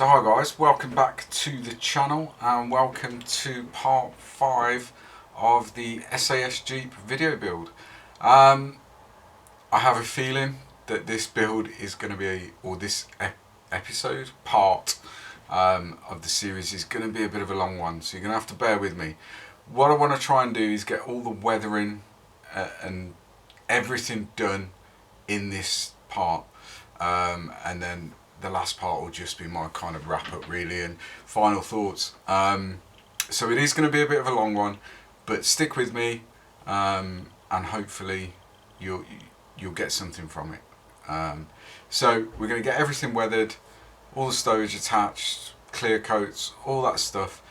So hi guys, welcome back to the channel and welcome to part 5 of the SAS Jeep video build. I have a feeling that this build is going to be, or this episode, part of the series is going to be a bit of a long one, so you're going to have to bear with me. What I want to try and do is get all the weathering and everything done in this part, and then the last part will just be my kind of wrap up really and final thoughts. So it is going to be a bit of a long one, but stick with me, and hopefully you'll get something from it. So we're going to get everything weathered, all the stowage attached, clear coats, all that stuff,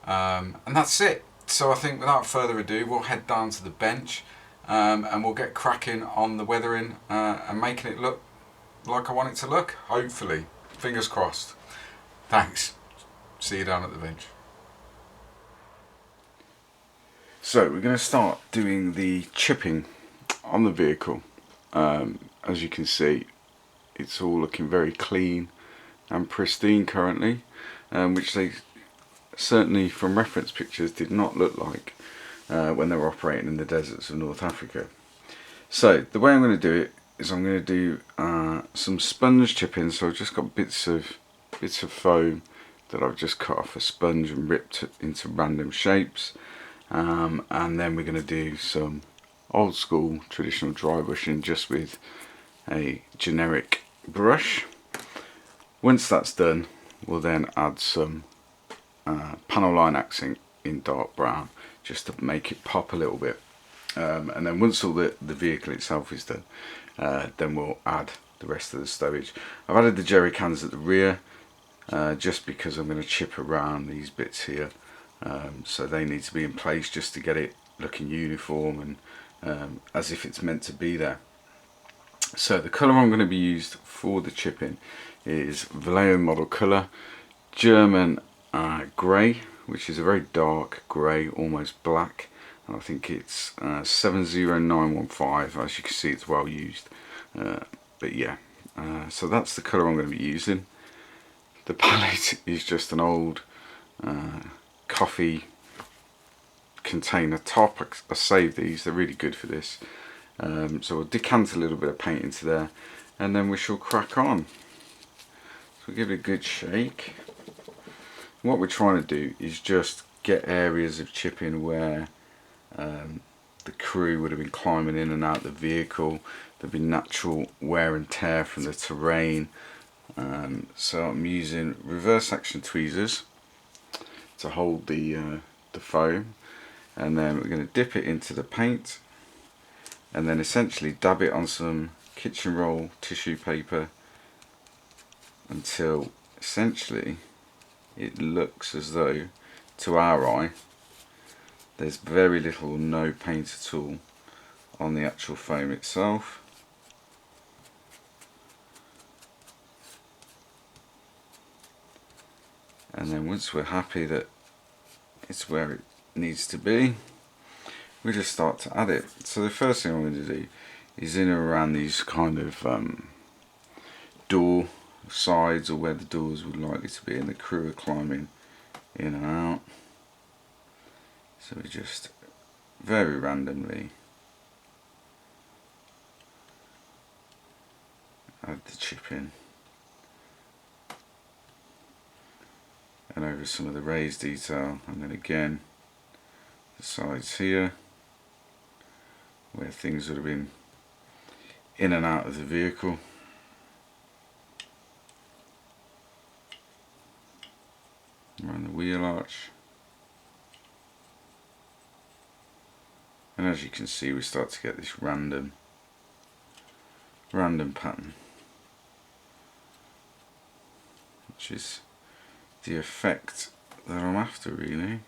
and that's it. So I think without further ado we'll head down to the bench, and we'll get cracking on the weathering and making it look like I want it to look, hopefully. Fingers crossed. Thanks. See you down at the bench. So we're going to start doing the chipping on the vehicle. As you can see, it's all looking very clean and pristine currently, which they certainly from reference pictures did not look like when they were operating in the deserts of North Africa. So the way I'm going to do it is I'm going to do some sponge chipping. So I've just got bits of foam that I've just cut off a sponge and ripped into random shapes, and then we're going to do some old school traditional dry brushing just with a generic brush. Once that's done, we'll then add some panel line accent in dark brown just to make it pop a little bit, and then once all the vehicle itself is done, then we'll add the rest of the stowage. I've added the jerry cans at the rear just because I'm going to chip around these bits here, so they need to be in place just to get it looking uniform and as if it's meant to be there. So the colour I'm going to be used for the chipping is Vallejo model colour, German grey, which is a very dark grey, almost black. And I think it's 70915. As you can see, it's well used, but yeah, so that's the colour I'm going to be using. The palette is just an old coffee container top. I saved these, they're really good for this. So we'll decant a little bit of paint into there and then we shall crack on. So we'll give it a good shake. What we're trying to do is just get areas of chipping where the crew would have been climbing in and out of the vehicle. There'd be natural wear and tear from the terrain. So I'm using reverse action tweezers to hold the foam, and then we're going to dip it into the paint and then essentially dab it on some kitchen roll tissue paper until essentially it looks as though, to our eye, there's very little or no paint at all on the actual foam itself. And then once we're happy that it's where it needs to be, we just start to add it. So the first thing I'm going to do is in and around these kind of door sides, or where the doors would likely to be and the crew are climbing in and out. So we just very randomly add the chip in and over some of the raised detail, and then again the sides here where things would have been in and out of the vehicle. Around the wheel arch. And as you can see, we start to get this random pattern, which is the effect that I'm after really.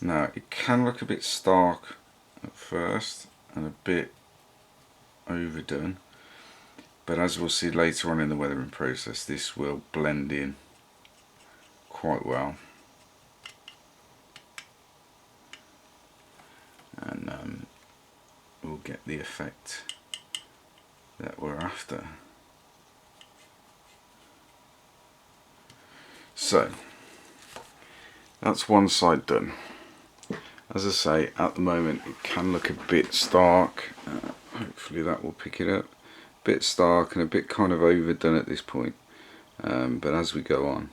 Now it can look a bit stark at first and a bit overdone, but as we'll see later on in the weathering process, this will blend in quite well, and we'll get the effect that we're after. So that's one side done. As I say, at the moment it can look a bit stark. Hopefully that will pick it up. A bit stark and a bit kind of overdone at this point. But as we go on,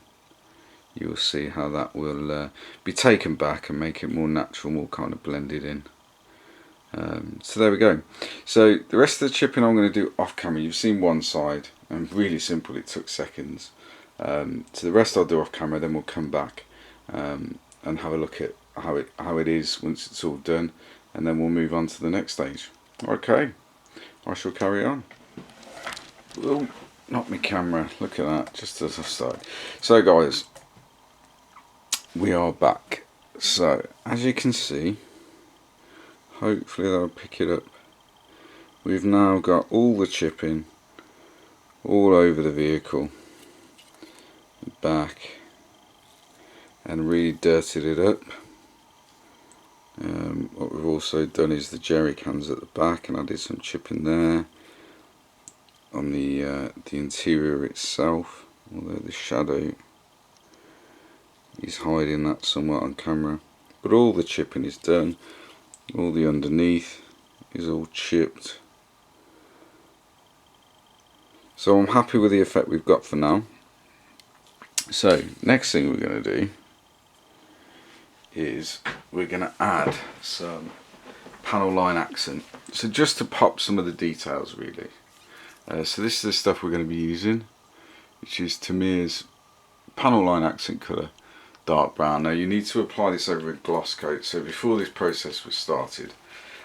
you will see how that will be taken back and make it more natural, more kind of blended in. So there we go. So the rest of the chipping I'm going to do off camera. You've seen one side, and really simple, it took seconds. So the rest I'll do off camera, then we'll come back and have a look at how it is once it's all done, and then we'll move on to the next stage. Okay, I shall carry on. Oh, not my camera, look at that, just as I started. So guys, we are back. So as you can see, hopefully that'll pick it up. We've now got all the chipping all over the vehicle, back, and really dirtied it up. What we've also done is the jerry cans at the back, and I did some chipping there on the interior itself, although the shadow is hiding that somewhat on camera. But all the chipping is done, all the underneath is all chipped. So I'm happy with the effect we've got for now. So next thing we're going to do is we're going to add some panel line accent. So just to pop some of the details really. So this is the stuff we're going to be using, which is Tamir's panel line accent colour, dark brown. Now you need to apply this over a gloss coat. So before this process was started,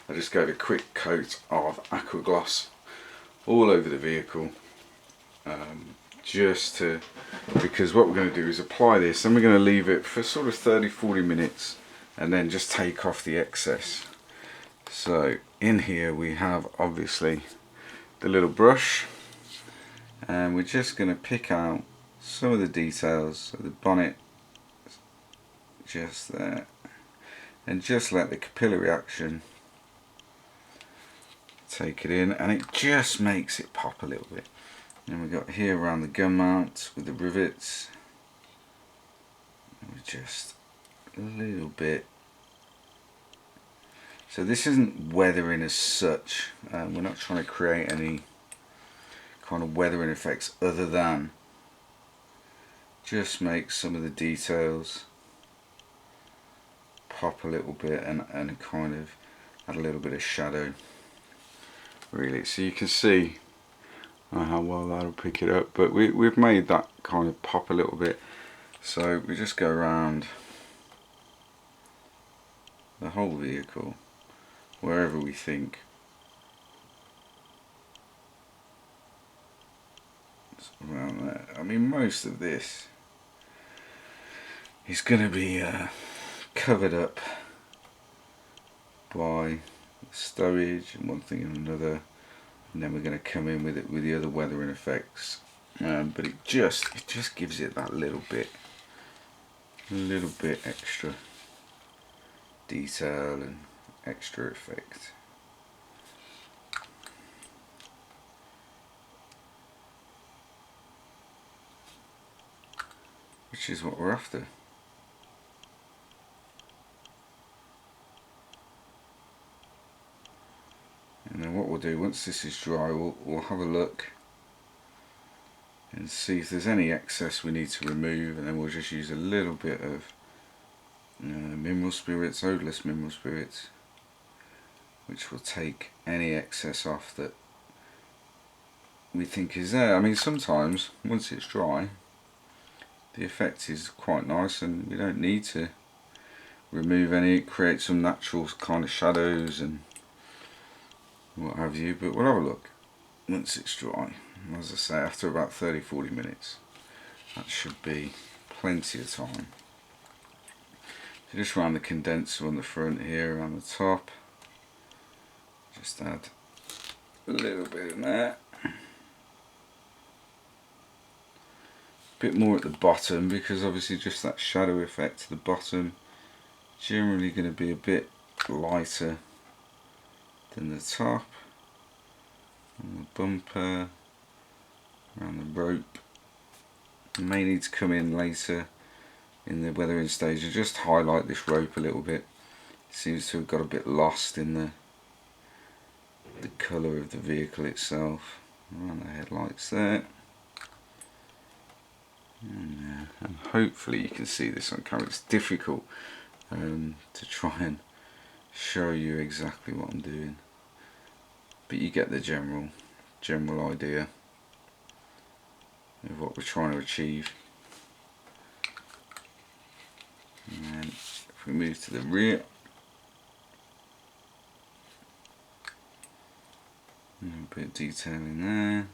I just gave a quick coat of aqua gloss all over the vehicle, because what we're going to do is apply this, and we're going to leave it for sort of 30-40 minutes and then just take off the excess. So in here we have obviously the little brush, and we're just going to pick out some of the details. So the bonnet just there, and just let the capillary action take it in, and it just makes it pop a little bit. And we've got here around the gun mount with the rivets, and just a little bit. So this isn't weathering as such, we're not trying to create any kind of weathering effects other than just make some of the details pop a little bit, and kind of add a little bit of shadow really. So you can see how well that'll pick it up, but we've made that kind of pop a little bit. So we just go around the whole vehicle, wherever we think it's around there. I mean, most of this is going to be covered up by stowage and one thing and another, and then we're going to come in with it with the other weathering effects, but it just gives it that little bit extra detail and extra effect. Which is what we're after. And then what we'll do, once this is dry, we'll have a look and see if there's any excess we need to remove, and then we'll just use a little bit of mineral spirits, odorless mineral spirits, which will take any excess off that we think is there. I mean, sometimes once it's dry, the effect is quite nice and we don't need to remove any. It creates some natural kind of shadows and what have you, but we'll have a look once it's dry. As I say, after about 30-40 minutes, that should be plenty of time. So just around the condenser on the front here, around the top, just add a little bit in there, bit more at the bottom, because obviously just that shadow effect to the bottom, generally going to be a bit lighter than the top. On the bumper, around the rope. You may need to come in later in the weathering stage and just highlight this rope a little bit. It seems to have got a bit lost in the colour of the vehicle itself. Around the headlights there. And hopefully you can see this on camera. It's difficult to try and show you exactly what I'm doing, but you get the general idea of what we're trying to achieve. And if we move to the rear, a bit of detail in there.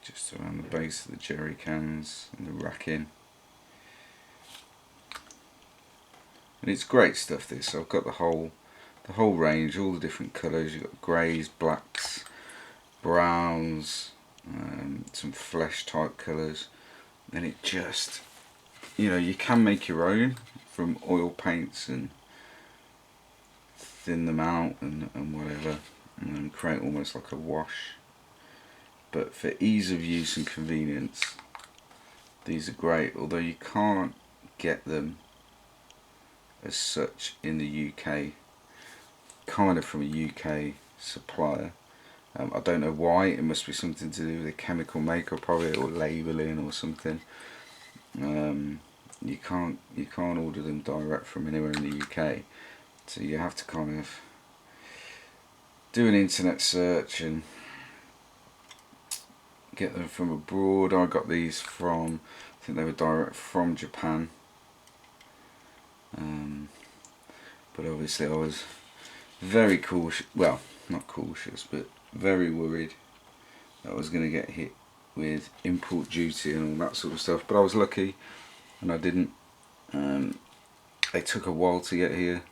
Just around the base of the jerry cans and the racking. And it's great stuff, this. I've got the whole range, all the different colours. You've got greys, blacks, browns, some flesh type colours. And it just, you can make your own from oil paints and thin them out and whatever, and then create almost like a wash. But for ease of use and convenience, these are great, although you can't get them as such in the UK, kind of from a UK supplier. I don't know why. It must be something to do with the chemical makeup probably, or labelling or something. You can't order them direct from anywhere in the UK, so you have to kind of do an internet search and get them from abroad. I got these from, I think they were direct from Japan, but obviously I was very cautious, well, not cautious, but very worried that I was going to get hit with import duty and all that sort of stuff, but I was lucky and I didn't. They took a while to get here,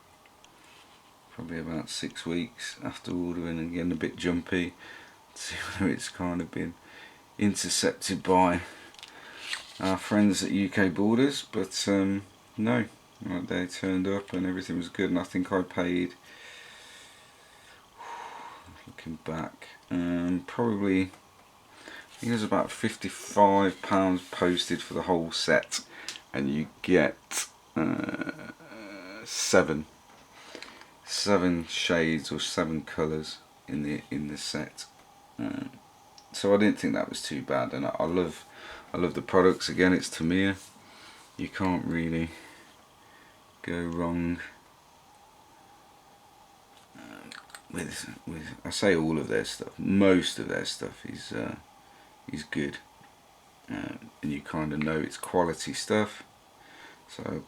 probably about 6 weeks after ordering, and getting a bit jumpy to see whether it's kind of been intercepted by our friends at UK Borders, but no, they turned up and everything was good, and I think I paid, looking back, probably, I think it was about £55 posted for the whole set, and you get seven shades or 7 colours in the set. So I didn't think that was too bad, and I love the products. Again, it's Tamiya. You can't really go wrong with I say all of their stuff. Most of their stuff is good, and you kind of know it's quality stuff. So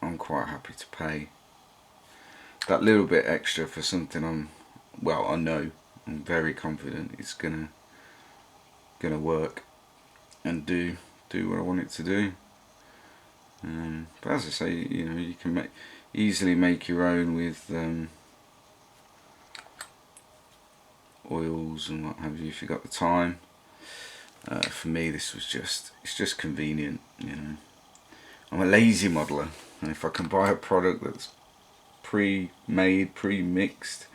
I'm quite happy to pay that little bit extra for something I know, I'm very confident it's gonna work and do what I want it to do. But as I say, you can easily make your own with oils and what have you if you've got the time. For me, it's just convenient. I'm a lazy modeler, and if I can buy a product that's pre-made, pre-mixed,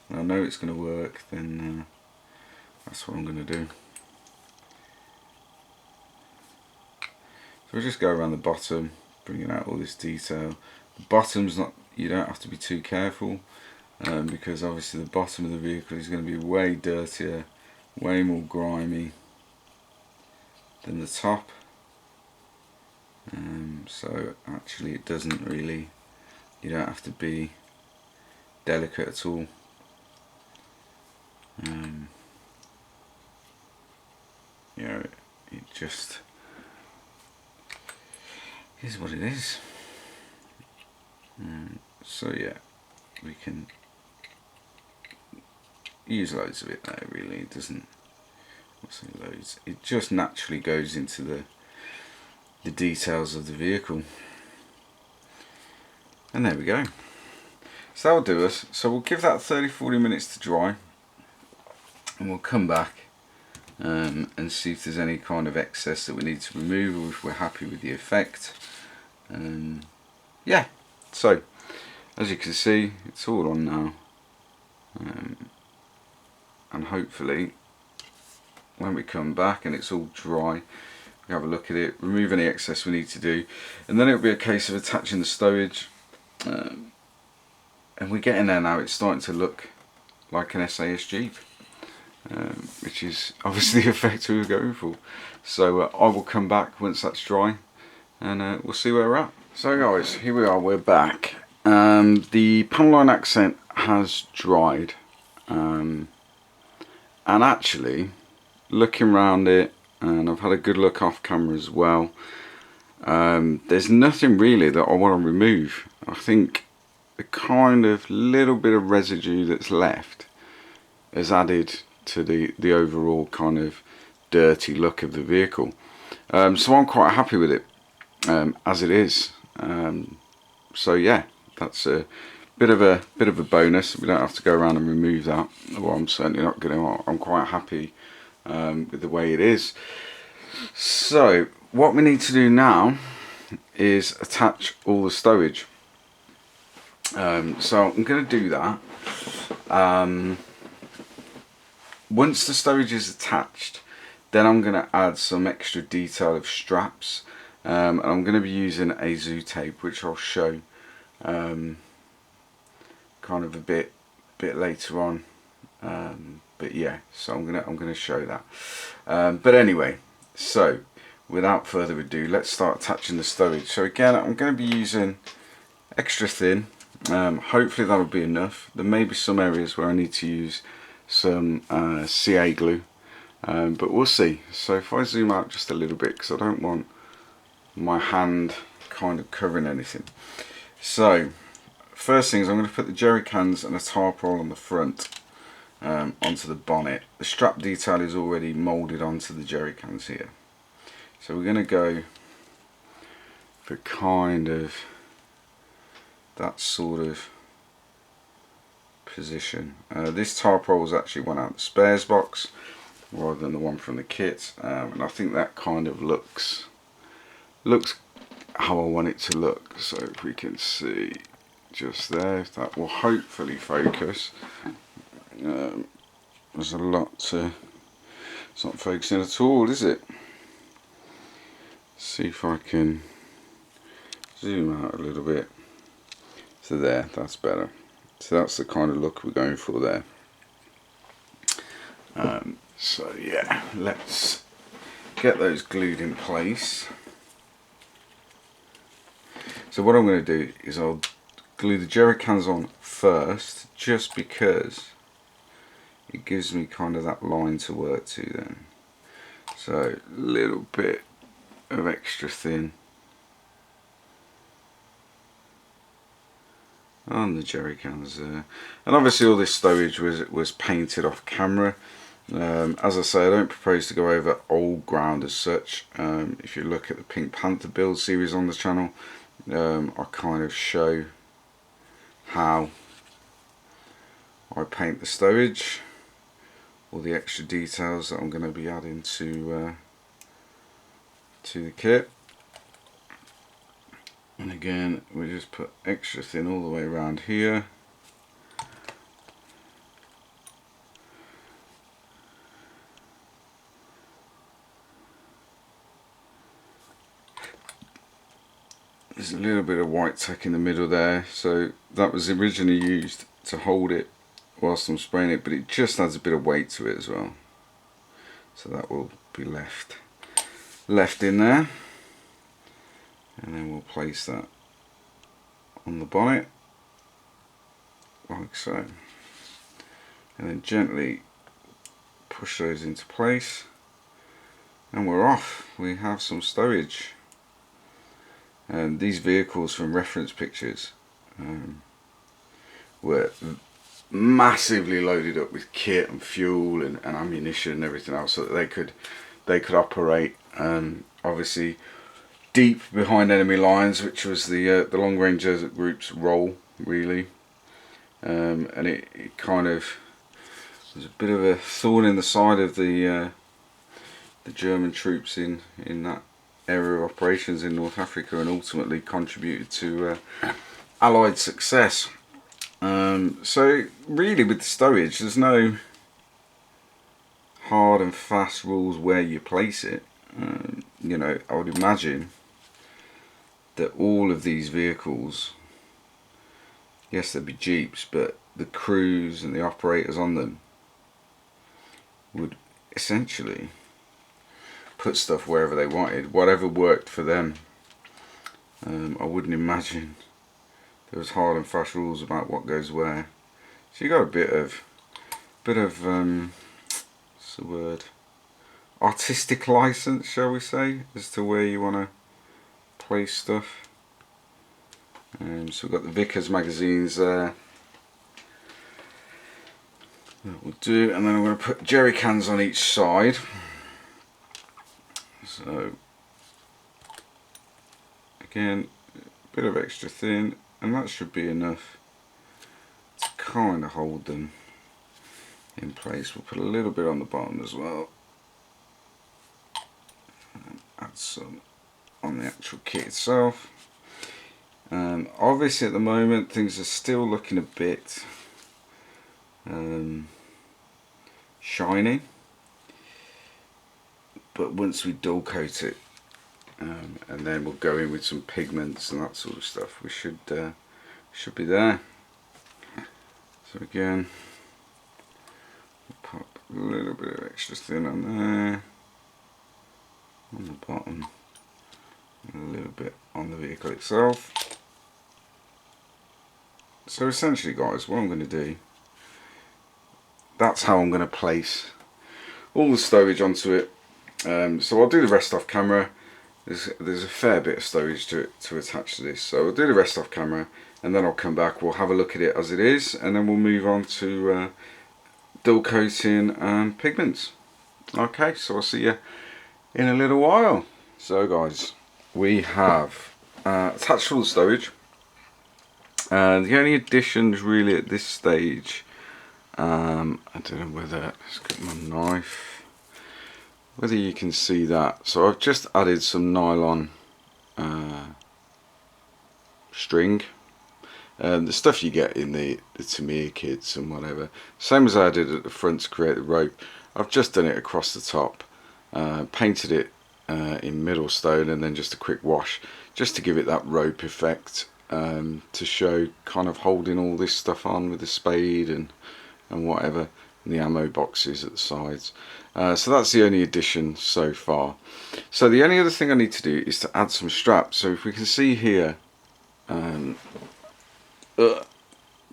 and I know it's going to work, then that's what I'm going to do. So we'll just go around the bottom, bringing out all this detail. The bottom's not, you don't have to be too careful, because obviously the bottom of the vehicle is going to be way dirtier, way more grimy than the top. So actually it doesn't really, you don't have to be delicate at all. It just is what it is. So yeah, we can use loads of it now. Really, it doesn't. What's it, loads? It just naturally goes into the details of the vehicle. And there we go. So that'll do us. So we'll give that 30-40 minutes to dry, and we'll come back and see if there's any kind of excess that we need to remove, or if we're happy with the effect. Yeah, so as you can see, it's all on now, and hopefully when we come back and it's all dry, we have a look at it, remove any excess we need to do, and then it'll be a case of attaching the stowage. And we're getting there now. It's starting to look like an SAS Jeep, which is obviously the effect we were going for. So I will come back once that's dry, and we'll see where we're at. So guys, here we are, we're back. The panel line accent has dried, and actually looking around it, and I've had a good look off camera as well, there's nothing really that I want to remove. I think the kind of little bit of residue that's left has added to the overall kind of dirty look of the vehicle. So I'm quite happy with it as it is. So yeah, that's a bit of a bonus. We don't have to go around and remove that. Well, I'm certainly not going to. I'm quite happy with the way it is. So what we need to do now is attach all the stowage. So I'm going to do that. Once the stowage is attached, then I'm going to add some extra detail of straps, and I'm going to be using a zoo tape, which I'll show kind of a bit later on. But yeah, so I'm gonna show that. But anyway, so without further ado, let's start attaching the stowage. So again, I'm going to be using extra thin. Hopefully that'll be enough. There may be some areas where I need to use some CA glue, but we'll see. So if I zoom out just a little bit, because I don't want my hand kind of covering anything. So first thing is I'm going to put the jerry cans and a tarp roll on the front onto the bonnet. The strap detail is already moulded onto the jerry cans here. So we're going to go for kind of that sort of position. This tarp roll was actually one out of the spares box rather than the one from the kit, and I think that kind of looks how I want it to look. So if we can see just there, if that will hopefully focus. There's a lot to, it's not focusing at all, is it? See if I can zoom out a little bit. So there, that's better. So that's the kind of look we're going for there. So yeah, let's get those glued in place. So what I'm going to do is I'll glue the jerry cans on first, just because it gives me kind of that line to work to then. So a little bit of extra thin on the jerry cans there, and obviously all this stowage was painted off camera. As I say, I don't propose to go over old ground as such. If you look at the Pink Panther build series on the channel, I kind of show how I paint the stowage, all the extra details that I'm going to be adding to the kit. And again, we just put extra thin all the way around here. There's a little bit of white tack in the middle there, so that was originally used to hold it whilst I'm spraying it, but it just adds a bit of weight to it as well. So that will be left in there, and then we'll place that on the bonnet like so, and then gently push those into place, and we're off. We have some stowage. And these vehicles from reference pictures were massively loaded up with kit and fuel and ammunition and everything else, so that they could operate. Obviously deep behind enemy lines, which was the Long Range Desert Group's role, really. And it kind of was a bit of a thorn in the side of the German troops in that area of operations in North Africa, and ultimately contributed to Allied success. So really, with the stowage, there's no hard and fast rules where you place it. You know, I would imagine that all of these vehicles, yes, there'd be jeeps, but the crews and the operators on them would essentially put stuff wherever they wanted, whatever worked for them. I wouldn't imagine there was hard and fast rules about what goes where. So you got a bit of what's the word? Artistic license, shall we say, as to where you want to place stuff. So we've got the Vickers magazines there. That will do, and then I'm going to put jerry cans on each side. So again, a bit of extra thin, and that should be enough to kind of hold them in place. We'll put a little bit on the bottom as well, and add some on the actual kit itself. Obviously at the moment things are still looking a bit shiny, but once we dull coat it, and then we'll go in with some pigments and that sort of stuff, we should be there. So again, we'll pop a little bit of extra thin on there, on the bottom, and a little bit on the vehicle itself. So essentially, guys, what I'm going to do, that's how I'm going to place all the stowage onto it. So I'll do the rest off camera. There's a fair bit of stowage to attach to this, so I'll do the rest off camera, and then I'll come back, we'll have a look at it as it is, and then we'll move on to dull coating and pigments. Okay, so I'll see you in a little while. So guys, we have attached all the stowage. The only additions really at this stage, I don't know whether, let's get my knife, whether you can see that. So I've just added some nylon string, the stuff you get in the Tamiya kits and whatever, same as I did at the front to create the rope. I've just done it across the top, painted it in middle stone, and then just a quick wash just to give it that rope effect, to show kind of holding all this stuff on with the spade and whatever, and the ammo boxes at the sides. So that's the only addition so far. So the only other thing I need to do is to add some straps. So if we can see here,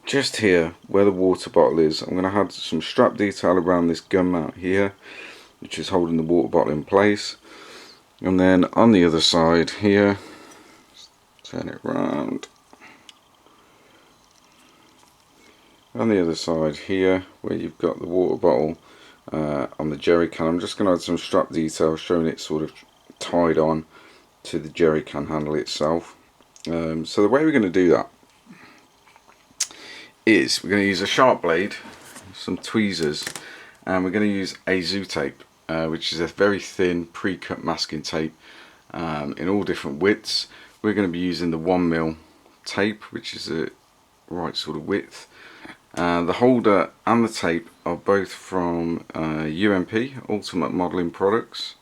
just here where the water bottle is, I'm going to add some strap detail around this gun mount here, which is holding the water bottle in place. And then on the other side here, turn it round. On the other side here, where you've got the water bottle on the jerry can, I'm just going to add some strap detail showing it sort of tied on to the jerry can handle itself. So the way we're going to do that is we're going to use a sharp blade, some tweezers, and we're going to use a zoo tape, which is a very thin pre-cut masking tape in all different widths. We're going to be using the 1mm tape, which is the right sort of width. The holder and the tape are both from UMP, Ultimate Modelling Products,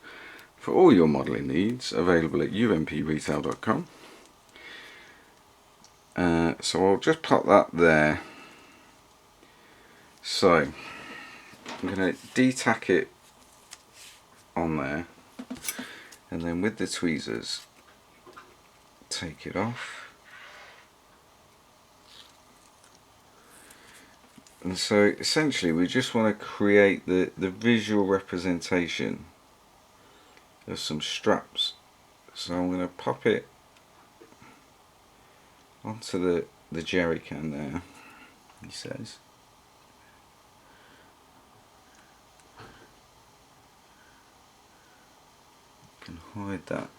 for all your modelling needs, available at umpretail.com. So I'll just pop that there. So I'm going to de-tack it on there, and then with the tweezers take it off. And so essentially we just want to create the visual representation of some straps. So I'm going to pop it onto the jerry can there, he says. Can hide that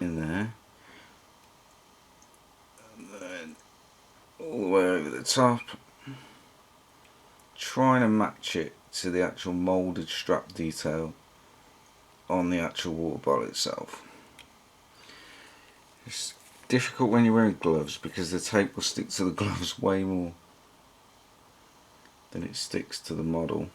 in there, and then all the way over the top, trying to match it to the actual moulded strap detail on the actual water bottle itself. It's difficult when you're wearing gloves because the tape will stick to the gloves way more than it sticks to the model.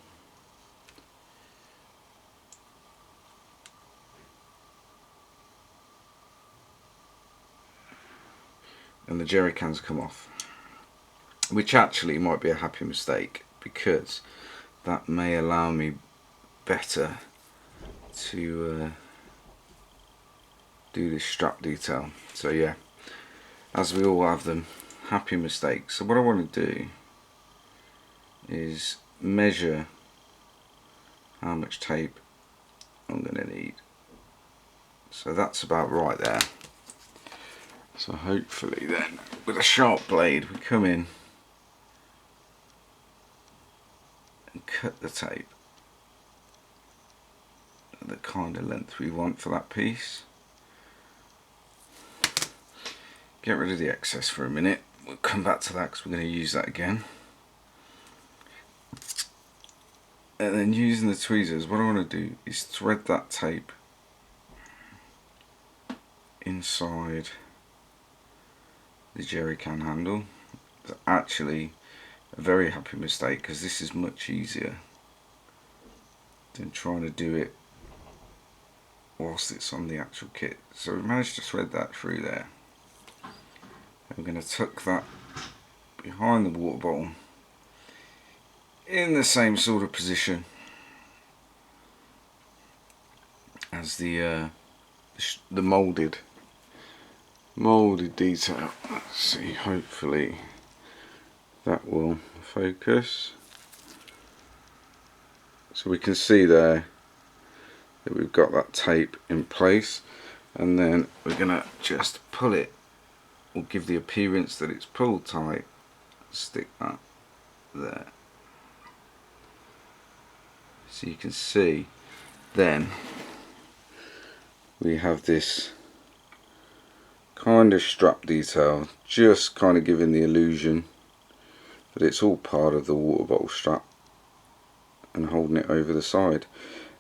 And the jerry cans come off, which actually might be a happy mistake because that may allow me better to do this strap detail. So yeah, as we all have them, happy mistakes. So what I want to do is measure how much tape I'm going to need. So that's about right there. So hopefully then, with a sharp blade, we come in and cut the tape at the kind of length we want for that piece. Get rid of the excess for a minute. We'll come back to that because we're going to use that again. And then using the tweezers, what I want to do is thread that tape inside the jerry can handle. It's actually a very happy mistake because this is much easier than trying to do it whilst it's on the actual kit. So we managed to thread that through there. I'm going to tuck that behind the water bottle in the same sort of position as the moulded detail. Let's see, hopefully that will focus. So we can see there that we've got that tape in place, and then we're going to just pull it, or give the appearance that it's pulled tight, stick that there. So you can see then we have this kind of strap detail, just kind of giving the illusion that it's all part of the water bottle strap and holding it over the side.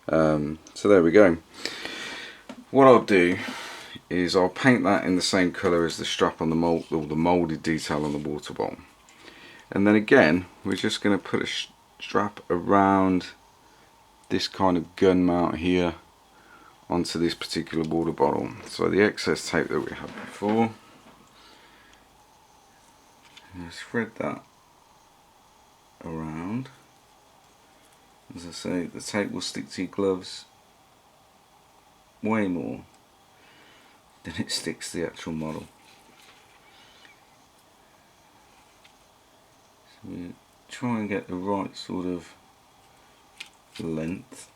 So there we go. What I'll do is I'll paint that in the same colour as the strap on the mold, or the moulded detail on the water bottle. And then again, we're just going to put a strap around this kind of gun mount here onto this particular water bottle. So the excess tape that we had before, thread that around. As I say, the tape will stick to your gloves way more than it sticks to the actual model. So we try and get the right sort of length.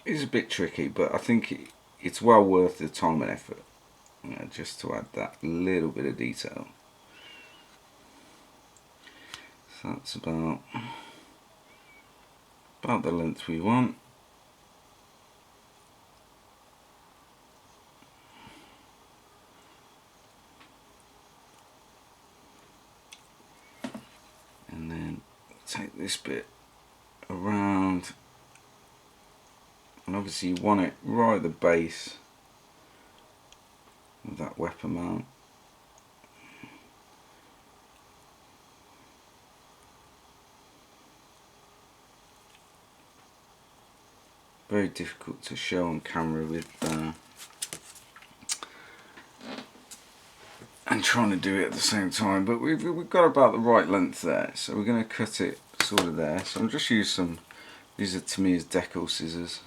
It's a bit tricky, but I think it's well worth the time and effort, just to add that little bit of detail. So that's about the length we want. And then take this bit around, and obviously you want it right at the base of that weapon mount. Very difficult to show on camera with and trying to do it at the same time, but we've got about the right length there, so we're going to cut it sort of there. So I'm just using some, these are Tamiya's decal scissors.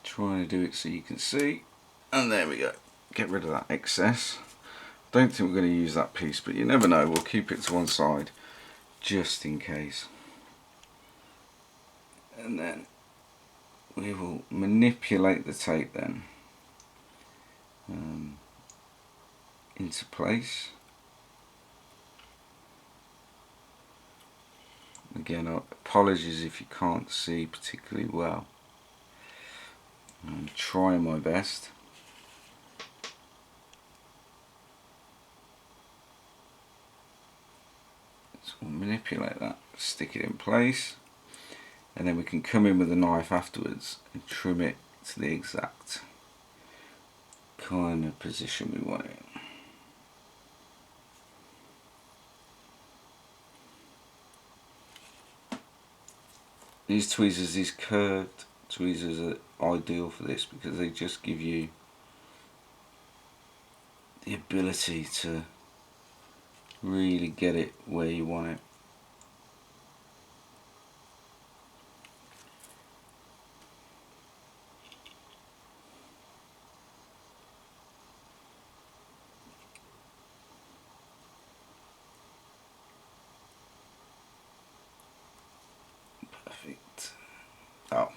Trying to do it so you can see, and there we go. Get rid of that excess. Don't think we're going to use that piece, but you never know, we'll keep it to one side just in case. And then we will manipulate the tape then into place. Again, apologies if you can't see particularly well. I'm trying my best. So we'll manipulate that, stick it in place, and then we can come in with a knife afterwards and trim it to the exact kind of position we want it. These tweezers, these curved tweezers, are ideal for this because they just give you the ability to really get it where you want it. Perfect. Oh,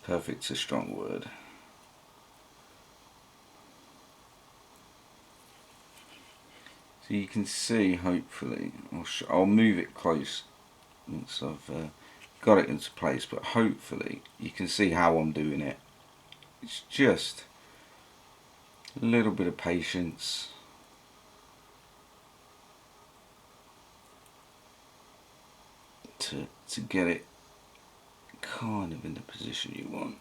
perfect's a strong word. So you can see, hopefully, I'll move it close once I've got it into place, but hopefully you can see how I'm doing it. It's just a little bit of patience. To get it kind of in the position you want.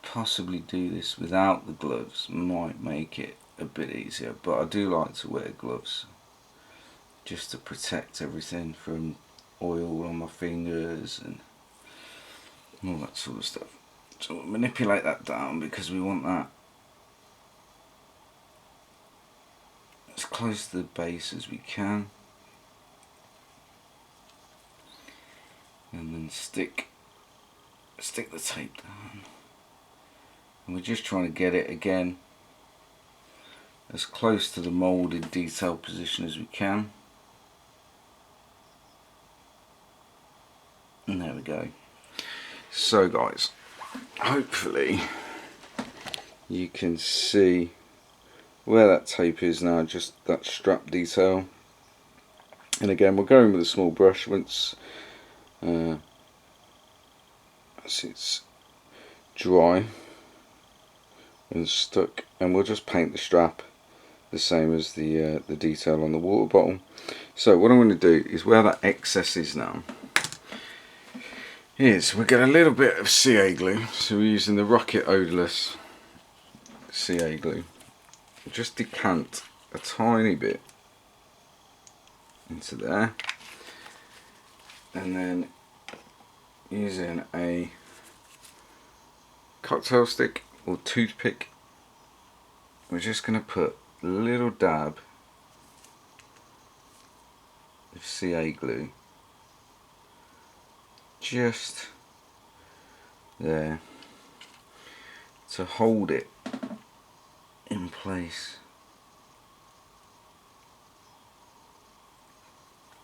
Possibly do this without the gloves, might make it a bit easier, but I do like to wear gloves just to protect everything from oil on my fingers and all that sort of stuff. So we'll manipulate that down because we want that as close to the base as we can, and then stick the tape down. And we're just trying to get it again as close to the moulded detail position as we can. And there we go. So guys, hopefully you can see where that tape is now, just that strap detail. And again, we're going with a small brush once it's dry and stuck, and we'll just paint the strap the same as the detail on the water bottle. So what I'm going to do is, where that excess is now, is we get a little bit of CA glue. So we're using the Rocket Odorless CA glue. Just decant a tiny bit into there, and then using a cocktail stick or toothpick, we're just going to put a little dab of CA glue just there to hold it in place.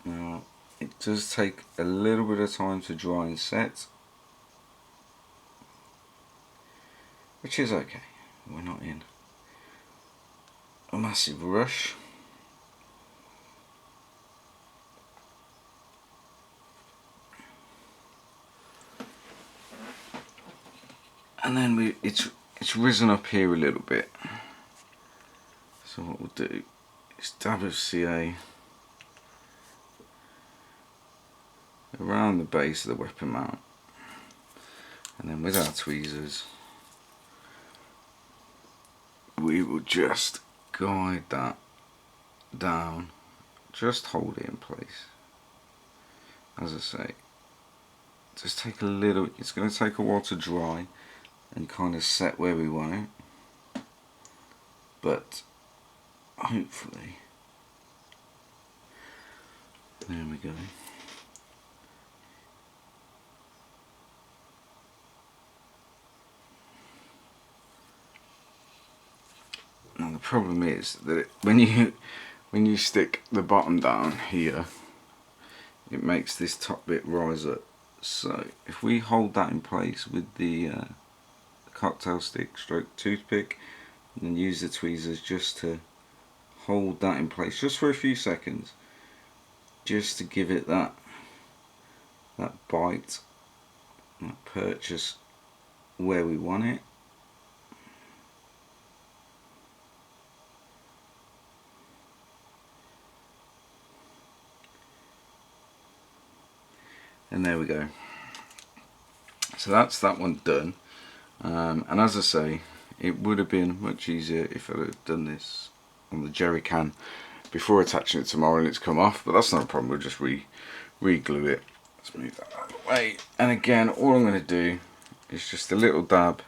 Now it does take a little bit of time to dry and set, which is okay. We're not in a massive rush. And then it's risen up here a little bit. So what we'll do is dab of CA around the base of the weapon mount, and then with our tweezers we will just guide that down, just hold it in place. As I say, just take a little, it's going to take a while to dry and kind of set where we want it, but hopefully, there we go. Now the problem is that when you stick the bottom down here, it makes this top bit rise up. So if we hold that in place with the cocktail stick stroke toothpick, and then use the tweezers just to hold that in place just for a few seconds, just to give it that bite, that purchase where we want it. And there we go. So that's that one done. And as I say, it would have been much easier if I'd have done this on the jerry can before attaching it to my and it's come off, but that's not a problem. We'll just re-glue it. Let's move that out of the way. And again, all I'm going to do is just a little dab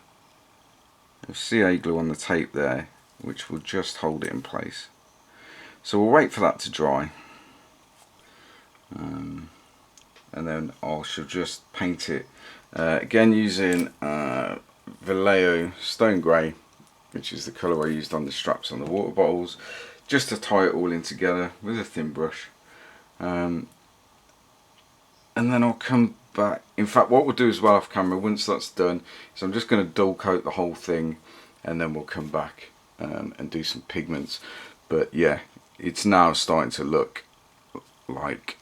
of CA glue on the tape there, which will just hold it in place. So we'll wait for that to dry, and then I shall just paint it again using Vallejo Stone Grey, which is the colour I used on the straps on the water bottles, just to tie it all in together with a thin brush. And then I'll come back. In fact, what we'll do as well off camera once that's done is I'm just going to dull coat the whole thing, and then we'll come back and do some pigments. But yeah, it's now starting to look like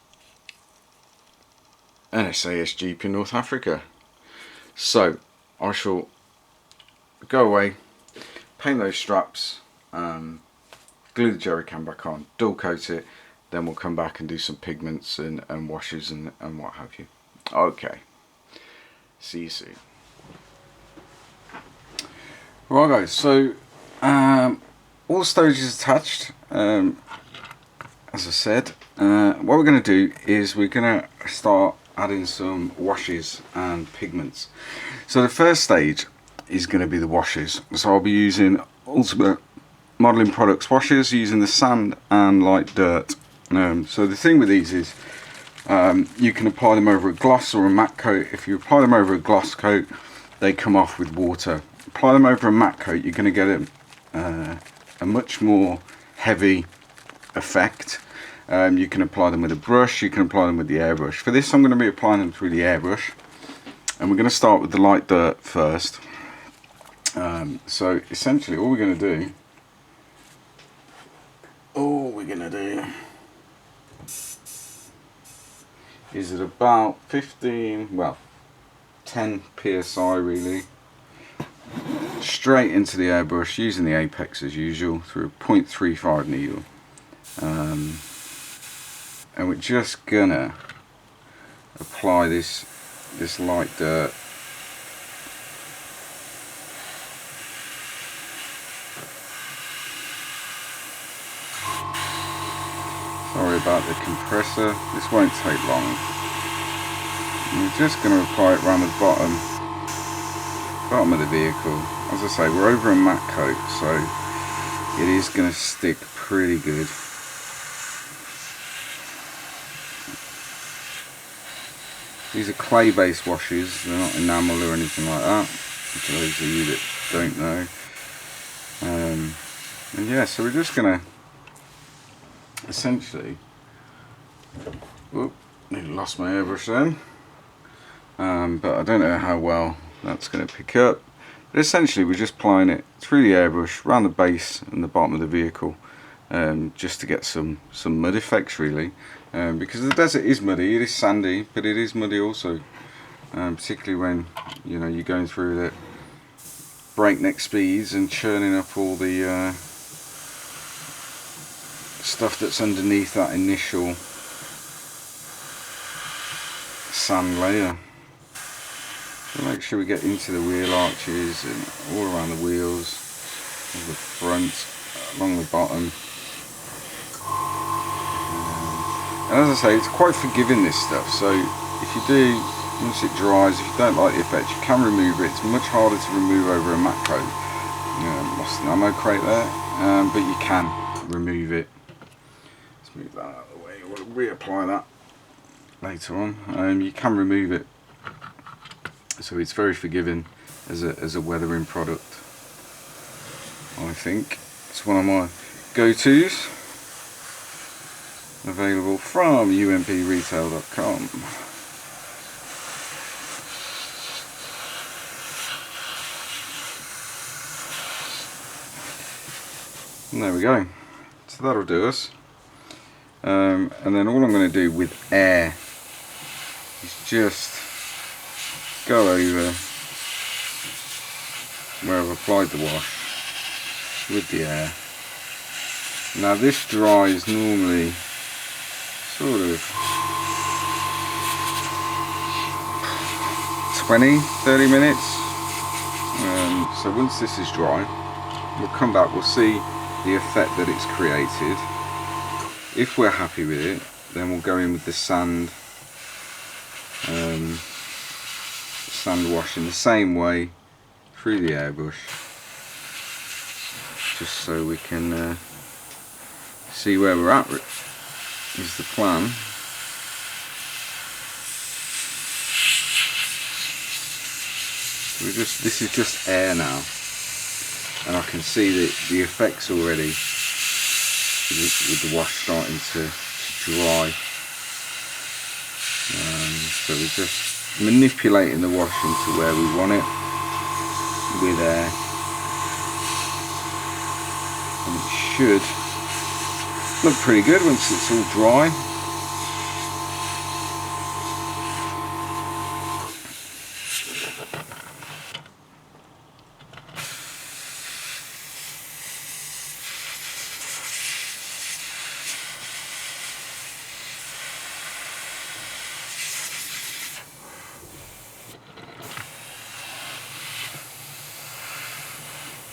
an SAS Jeep in North Africa. So I shall go away, paint those straps, glue the jerry can back on, dual coat it, then we'll come back and do some pigments and washes and what have you. Okay, see you soon. Right guys, so all the stowage is attached, as I said. What we're going to do is we're going to start adding some washes and pigments. So the first stage is going to be the washes. So I'll be using Ultimate Modeling Products washes, using the sand and light dirt. So the thing with these is you can apply them over a gloss or a matte coat. If you apply them over a gloss coat, they come off with water. Apply them over a matte coat, you're going to get a much more heavy effect. You can apply them with a brush, you can apply them with the airbrush. For this I'm going to be applying them through the airbrush, and we're going to start with the light dirt first. So essentially all we're going to do is at about 15, well 10 psi really, straight into the airbrush using the apex as usual through a 0.35 needle. And we're just gonna apply this light dirt sorry about the compressor, this won't take long. And we're just going to apply it around the bottom of the vehicle. As I say, we're over a matte coat, so it is going to stick pretty good. These are clay based washes, they're not enamel or anything like that, for those of you that don't know. And yeah, so we're just going to essentially, nearly lost my airbrush then, but I don't know how well that's going to pick up. But essentially we're just applying it through the airbrush around the base and the bottom of the vehicle, just to get some mud effects really, because the desert is muddy, it is sandy, but it is muddy also, particularly when you're going through the breakneck speeds and churning up all the stuff that's underneath that initial sand layer. So make sure we get into the wheel arches and all around the wheels, the front, along the bottom. And as I say, it's quite forgiving, this stuff, so if you do, once it dries, if you don't like the effect, you can remove it. It's much harder to remove over a matte coat. Lost an ammo crate there, but you can remove it. Move that out of the way, we'll reapply that later on. You can remove it, so it's very forgiving as a weathering product. I think it's one of my go-tos, available from umpretail.com. And there we go, so that'll do us. and then all I'm going to do with air is just go over where I've applied the wash with the air. Now this dries normally sort of 20-30 minutes. So once this is dry, we'll come back, we'll see the effect that it's created. If we're happy with it, then we'll go in with the sand wash in the same way through the airbrush, just so we can see where we're at is the plan. This is just air now, and I can see the effects already with the wash starting to dry. So we're just manipulating the wash into where we want it with air, and it should look pretty good once it's all dry.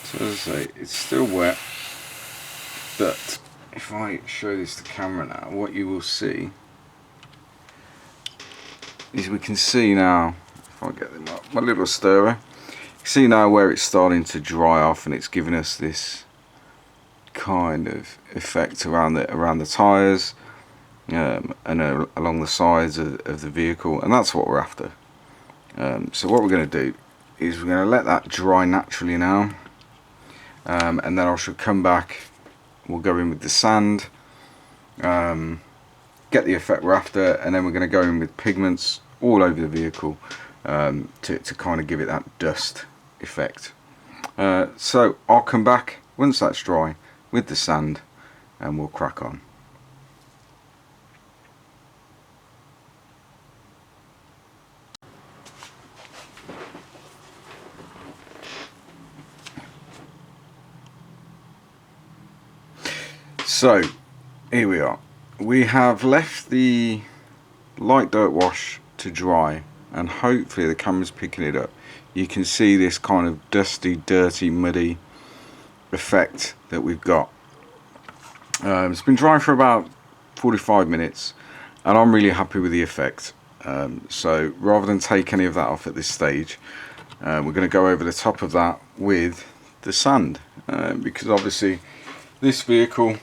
So as I say, it's still wet, but if I show this to camera now, what you will see is we can see now, if I get my little stirrer, you can see now where it's starting to dry off, and it's giving us this kind of effect around the tyres and along the sides of the vehicle, and that's what we're after. So what we're going to do is we're going to let that dry naturally now. And then I shall come back, we'll go in with the sand, get the effect we're after, and then we're going to go in with pigments all over the vehicle to kind of give it that dust effect. So I'll come back once that's dry with the sand and we'll crack on. So here we are. We have left the light dirt wash to dry, and hopefully the camera's picking it up. You can see this kind of dusty, dirty, muddy effect that we've got. It's been dry for about 45 minutes and I'm really happy with the effect. So rather than take any of that off at this stage, we're going to go over the top of that with the sand, because obviously this vehicle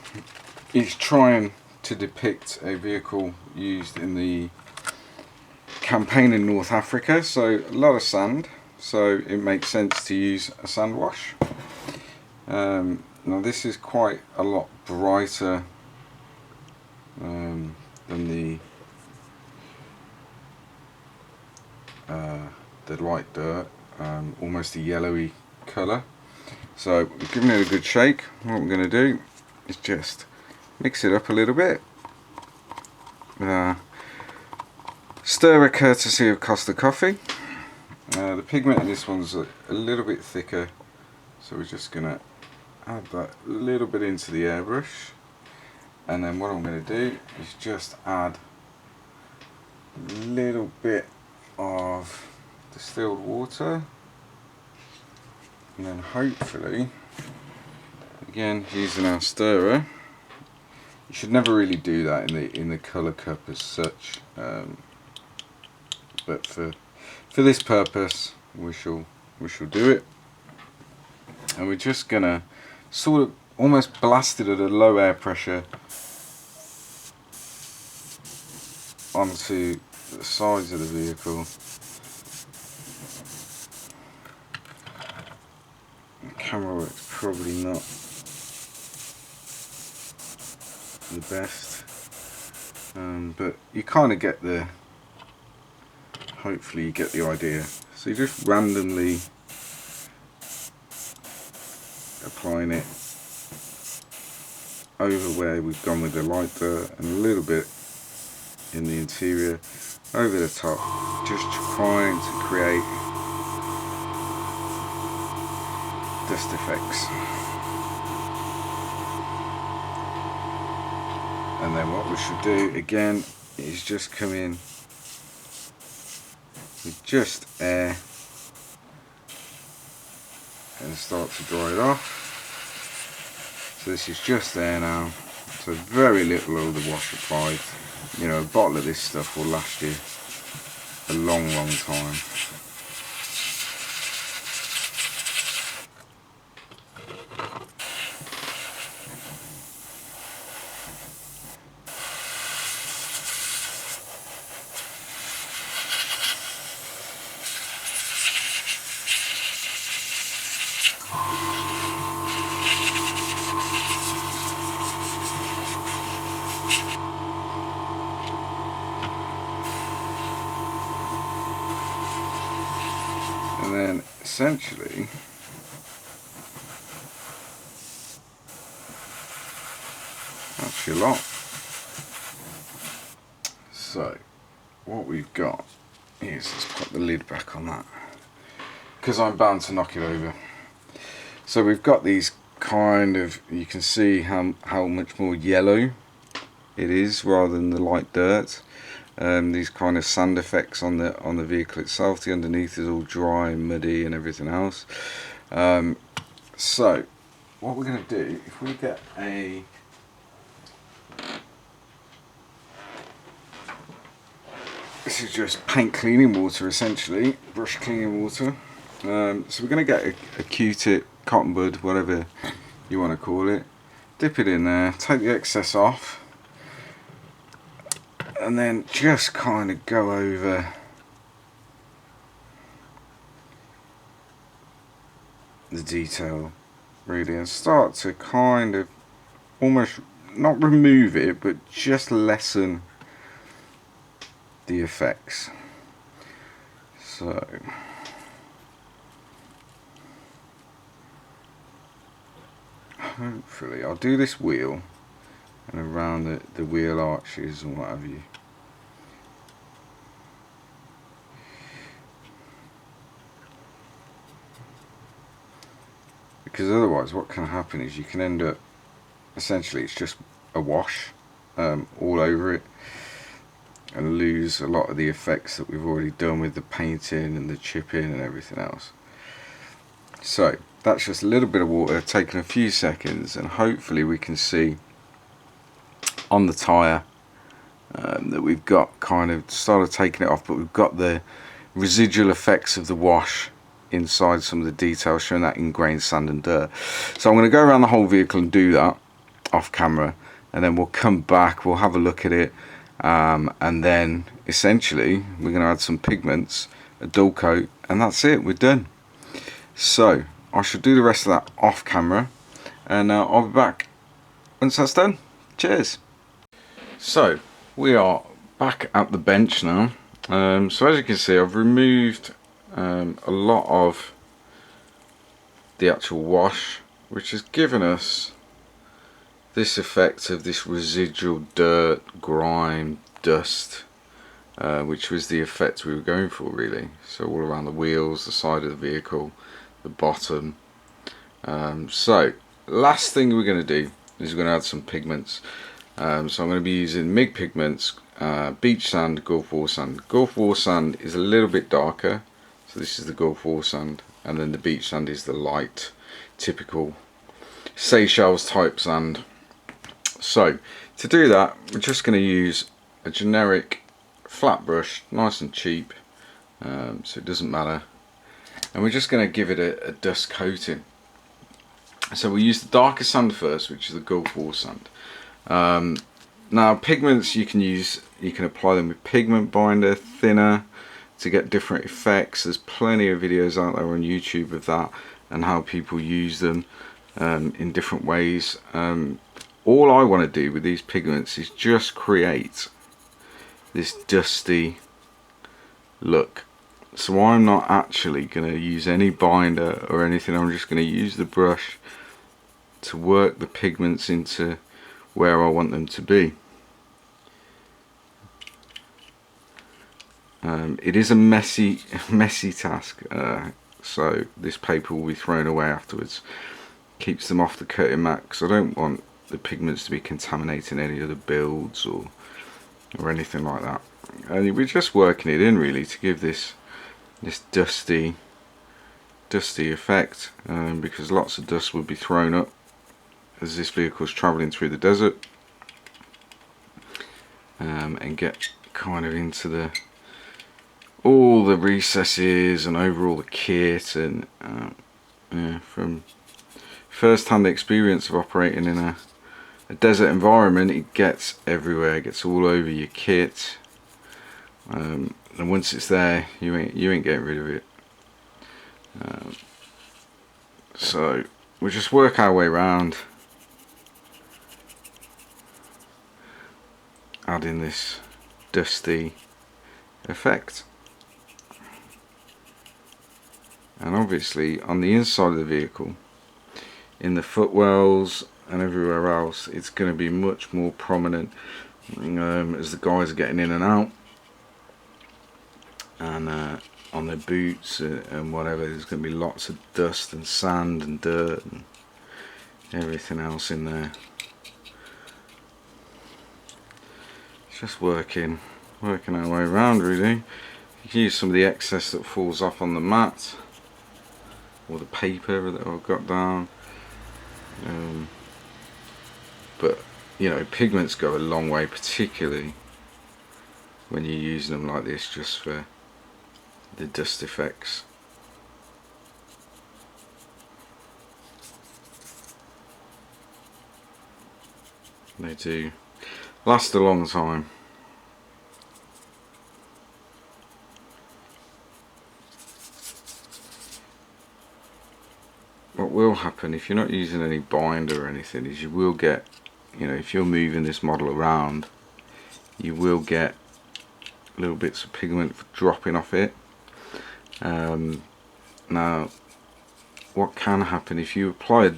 is trying to depict a vehicle used in the campaign in North Africa, so a lot of sand, so it makes sense to use a sand wash. Now this is quite a lot brighter than the light dirt, almost a yellowy colour. So we've given it a good shake. What we're going to do is just mix it up a little bit. Stirrer courtesy of Costa Coffee. The pigment in this one's a little bit thicker, so we're just going to add that a little bit into the airbrush, and then what I'm going to do is just add a little bit of distilled water, and then hopefully, again using our stirrer, you should never really do that in the colour cup as such, but for this purpose we shall do it, and we're just gonna sort of almost blast it at a low air pressure onto the sides of the vehicle. The camera work's probably not the best, but you kind of get the, hopefully you get the idea. So you're just randomly applying it over where we've gone with the light dirt and a little bit in the interior over the top, just trying to create dust effects. And then what we should do again is just come in with just air and start to dry it off. So this is just air now, so very little of the wash applied. You know, a bottle of this stuff will last you a long time. And then essentially that's your lot. So what we've got is, let's put the lid back on that because I'm bound to knock it over. So we've got these kind of, you can see how much more yellow it is rather than the light dirt. These kind of sand effects on the vehicle itself. The underneath is all dry and muddy and everything else. So what we're going to do, if we get a this is just paint cleaning water, essentially brush cleaning water. So we're going to get a Q-tip, cotton bud, whatever you want to call it, dip it in there, take the excess off, and then just kind of go over the detail really and start to kind of almost not remove it but just lessen the effects. So hopefully I'll do this wheel and around the wheel arches and what have you. Because otherwise what can happen is you can end up, essentially it's just a wash all over it, and lose a lot of the effects that we've already done with the painting and the chipping and everything else. So that's just a little bit of water taking a few seconds, and hopefully we can see on the tyre that we've got kind of started taking it off, but we've got the residual effects of the wash inside some of the details, showing that ingrained sand and dirt. So I'm going to go around the whole vehicle and do that off camera, and then we'll come back, we'll have a look at it, and then essentially we're going to add some pigments, a dull coat, and that's it, we're done. So I should do the rest of that off camera, and I'll be back once that's done. Cheers. So we are back at the bench now. So as you can see, I've removed a lot of the actual wash, which has given us this effect of this residual dirt, grime, dust, which was the effect we were going for really. So all around the wheels, the side of the vehicle, the bottom. So last thing we're going to do is we're going to add some pigments. So I'm going to be using MIG pigments, beach sand, Gulf War sand. Gulf War sand is a little bit darker, so this is the Gulf War sand, and then the beach sand is the light, typical Seychelles type sand. So to do that, we're just going to use a generic flat brush, nice and cheap, so it doesn't matter, and we're just going to give it a dust coating. So we use the darker sand first, which is the Gulf War sand. Now pigments you can apply them with pigment binder, thinner, to get different effects. There's plenty of videos out there on YouTube of that and how people use them in different ways. All I want to do with these pigments is just create this dusty look. So I'm not actually going to use any binder or anything. I'm just going to use the brush to work the pigments into where I want them to be. It is a messy task, so this paper will be thrown away afterwards. Keeps them off the cutting mat, because I don't want the pigments to be contaminating any of the builds or anything like that. And we're just working it in really to give this dusty effect, because lots of dust will be thrown up as this vehicle is travelling through the desert, and get kind of into all the recesses and over all the kit. And yeah, from first-hand experience of operating in a desert environment, it gets everywhere, it gets all over your kit, and once it's there, you ain't getting rid of it. So we'll just work our way around, adding this dusty effect. And obviously on the inside of the vehicle, in the footwells and everywhere else, it's going to be much more prominent as the guys are getting in and out, and on their boots and whatever. There's going to be lots of dust and sand and dirt and everything else in there. It's just working our way around really. You can use some of the excess that falls off on the mat or the paper that I've got down, but you know, pigments go a long way, particularly when you're using them like this just for the dust effects. They do last a long time. What will happen if you're not using any binder or anything is you will get, you know, if you're moving this model around, you will get little bits of pigment dropping off it. Now what can happen if you apply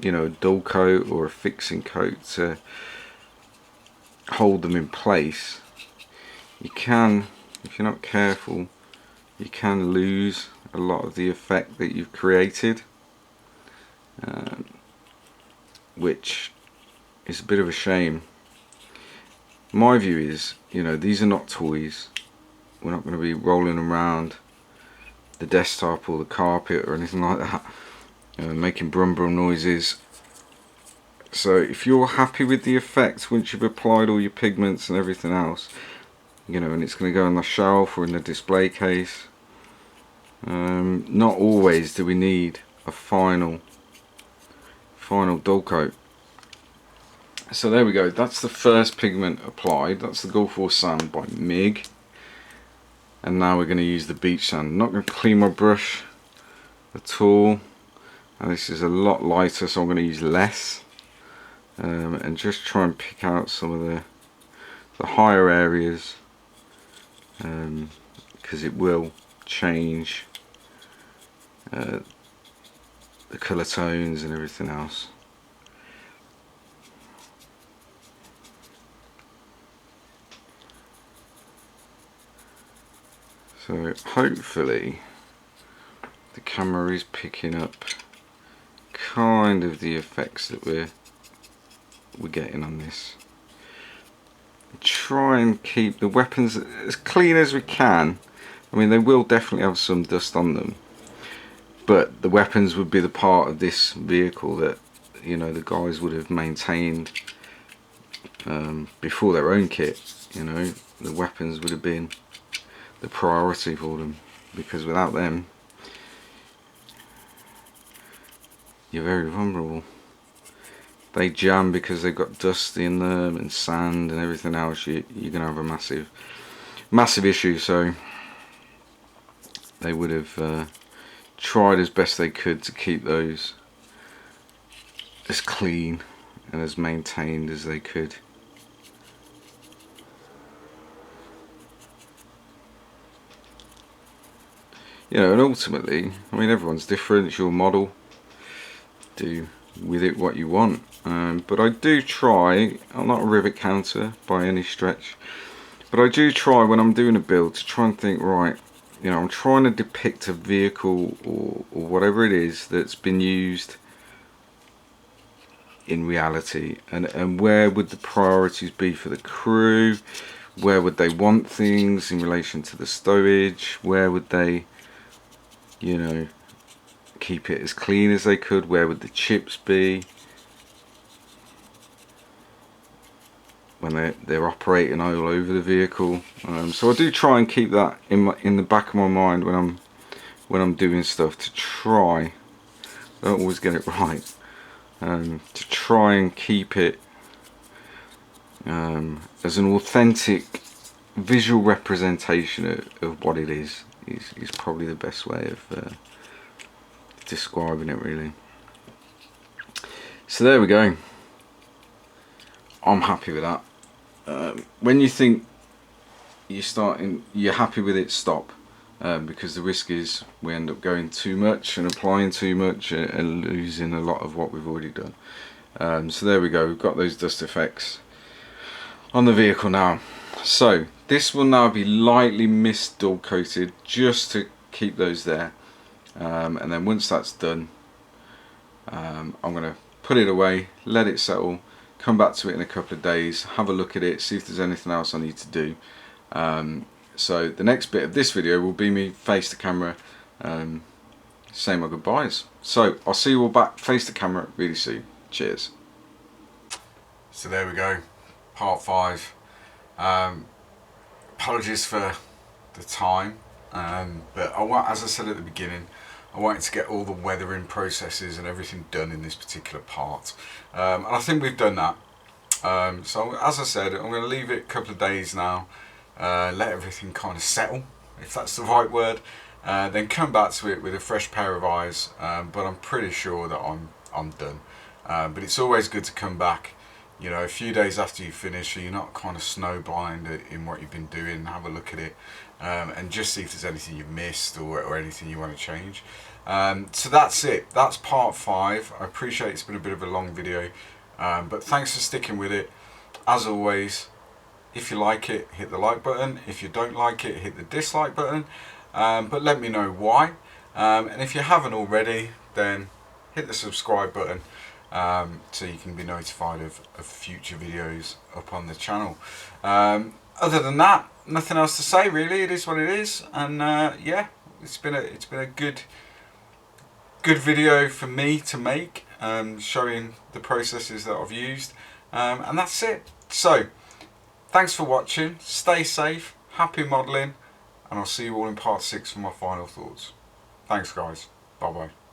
a dull coat or a fixing coat to hold them in place, you can, if you're not careful, you can lose a lot of the effect that you've created, which is a bit of a shame. My view is, these are not toys. We're not going to be rolling around the desktop or the carpet or anything like that, making brum brum noises. So if you're happy with the effect once you've applied all your pigments and everything else, and it's going to go on the shelf or in the display case, not always do we need a final dull coat. So there we go, that's the first pigment applied. That's the Gulf War Sand by MIG. And now we're going to use the beach sand. I'm not going to clean my brush at all, and this is a lot lighter, so I'm going to use less, and just try and pick out some of the higher areas, because it will change the colour tones and everything else. So hopefully the camera is picking up kind of the effects that we're getting on this. Try and keep the weapons as clean as we can. I mean, they will definitely have some dust on them, but the weapons would be the part of this vehicle that the guys would have maintained before their own kit. The weapons would have been the priority for them, because without them you're very vulnerable. They jam because they've got dust in them and sand and everything else. You're gonna have a massive issue. So they would have tried as best they could to keep those as clean and as maintained as they could. And ultimately, I mean, everyone's different. It's your model. Do with it what you want. But I do try, I'm not a rivet counter by any stretch, but I do try when I'm doing a build to try and think, right, you know, I'm trying to depict a vehicle or whatever it is that's been used in reality, and where would the priorities be for the crew, where would they want things in relation to the stowage, where would they, you know, keep it as clean as they could, where would the chips be when they're operating all over the vehicle. So I do try and keep that in the back of my mind when I'm doing stuff, to try, I don't always get it right, to try and keep it as an authentic visual representation of what it is probably the best way of describing it, really. So there we go. I'm happy with that. When you think you're happy with it, stop, because the risk is we end up going too much and applying too much and losing a lot of what we've already done. So there we go, we've got those dust effects on the vehicle now. So this will now be lightly mist dull coated just to keep those there, and then once that's done, I'm going to put it away, let it settle, come back to it in a couple of days, have a look at it, see if there's anything else I need to do. So the next bit of this video will be me face to camera, saying my goodbyes. So I'll see you all back face to camera really soon. Cheers. So there we go, part 5. Apologies for the time, but as I said at the beginning, I wanted to get all the weathering processes and everything done in this particular part, and I think we've done that. So as I said, I'm going to leave it a couple of days now, let everything kind of settle, if that's the right word, then come back to it with a fresh pair of eyes, but I'm pretty sure that I'm done. But it's always good to come back, you know, a few days after you finish, so you're not kind of snowblind in what you've been doing. Have a look at it, and just see if there's anything you've missed or anything you want to change. So that's it, that's part 5. I appreciate it's been a bit of a long video, but thanks for sticking with it. As always, if you like it, hit the like button. If you don't like it, hit the dislike button, but let me know why, and if you haven't already, then hit the subscribe button, so you can be notified of future videos up on the channel. Other than that, nothing else to say really. It is what it is, and yeah, it's been a good video for me to make, showing the processes that I've used, and that's it. So thanks for watching, stay safe, happy modelling, and I'll see you all in part 6 for my final thoughts. Thanks guys, bye bye.